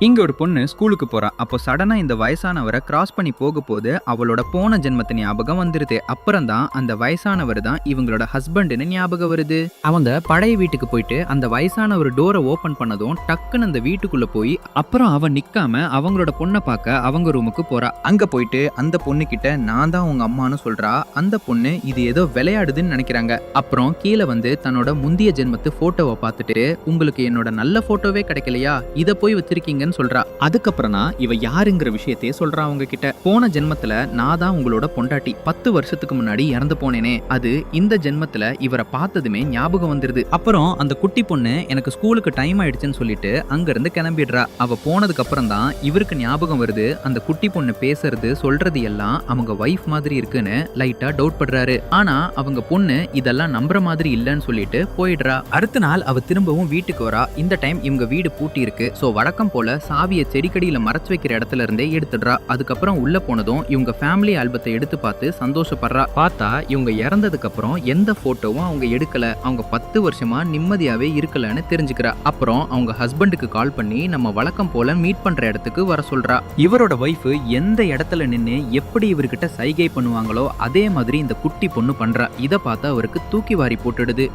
இங்க ஒரு பொண்ணு ஸ்கூலுக்கு போறா. அப்போ சடனா இந்த வயசானவரை கிராஸ் பண்ணி போகும்போது அவளோட போன ஜென்மத்து ஞாபகம் வந்துருது. அப்புறம் தான் அந்த வயசானவர் தான் இவங்களோட ஹஸ்பண்ட்னு ஞாபகம் வருது. அவங்க பழைய வீட்டுக்கு போயிட்டு அந்த வயசானவர் டோரை ஓபன் பண்ணதும் டக்குன்னு அந்த வீட்டுக்குள்ள போய் அப்புறம் அவ நிக்காம அவங்களோட பொண்ணை பார்க்க அவங்க ரூமுக்கு போறா. அங்க போயிட்டு அந்த பொண்ணு கிட்ட நான் தான் உங்க அம்மான்னு சொல்றா. அந்த பொண்ணு இது ஏதோ விளையாடுதுன்னு நினைக்கிறாங்க. அப்புறம் கீழே வந்து தன்னோட முந்தைய ஜென்மத்து போட்டோவை பார்த்துட்டு உங்களுக்கு என்னோட நல்ல போட்டோவே கிடைக்கலையா, இதை போய் வச்சிருக்கீங்க சொல்றா. அதுக்கப்புறம் தான் இவ யாருங்கிற விஷயத்தையே சொல்றா அவங்க கிட்ட. போன ஜென்மத்துல நான் தான் உங்களோட பொண்டாட்டி. 10 வருஷத்துக்கு முன்னாடி இறந்து போனேனே, அது இந்த ஜென்மத்துல இவரை பார்த்ததுமே ஞாபகம் வந்துருது. அப்புறம் அந்த குட்டி பொண்ணு எனக்கு ஸ்கூலுக்கு டைம் ஆயிடுச்சுன்னு சொல்லிட்டு அங்க இருந்து கிளம்பிடுறா. அவ போனதுக்கு அப்புறம் தான் இவருக்கு ஞாபகம் வருது அந்த குட்டி பொண்ணு பேசுறது சொல்றது எல்லாம் அவங்க வைஃப் மாதிரி இருக்குன்னு லைட்டா டவுட் பண்றாரு. ஆனா அவங்க பொண்ணு இதெல்லாம் நம்புற மாதிரி இல்லன்னு சொல்லிட்டு போயிடுறா. அடுத்த நாள் அவ திரும்பவும் வீட்டுக்கு வரா. இந்த டைம் இவங்க வீடு பூட்டி இருக்கு. சோ வழக்கம் போல சாவியை செடிக்கடியில மறைச்சு வைக்கிற இடத்துல இருந்தே எடுத்துடுறா. அதுக்கப்புறம் உள்ள போனதும் இவங்க ஃபேமிலி ஆல்பத்தை எடுத்து பார்த்து சந்தோஷப்படுறா. பார்த்தா இவங்க இறந்ததுக்கு அப்புறம் எந்த போட்டோவும் அவங்க எடுக்கல. அவங்க 10 வருஷமா நிம்மதியாவே இருக்கலன்னு தெரிஞ்சுக்கிறா. அப்புறம் அவங்க ஹஸ்பண்டுக்கு கால் பண்ணி நம்ம வழக்கம் போல மீட் பண்ற இடத்துக்கு வர சொல்றா. இவரோட வைஃப் எந்த இடத்துல நின்னு எப்படி இவர்கிட்ட சைகை பண்ணுவாங்களோ அதே மாதிரி இந்த குட்டி பொண்ணு பண்றா. இதை பார்த்து அவருக்கு தூக்கி வாரி போட்டுடுது.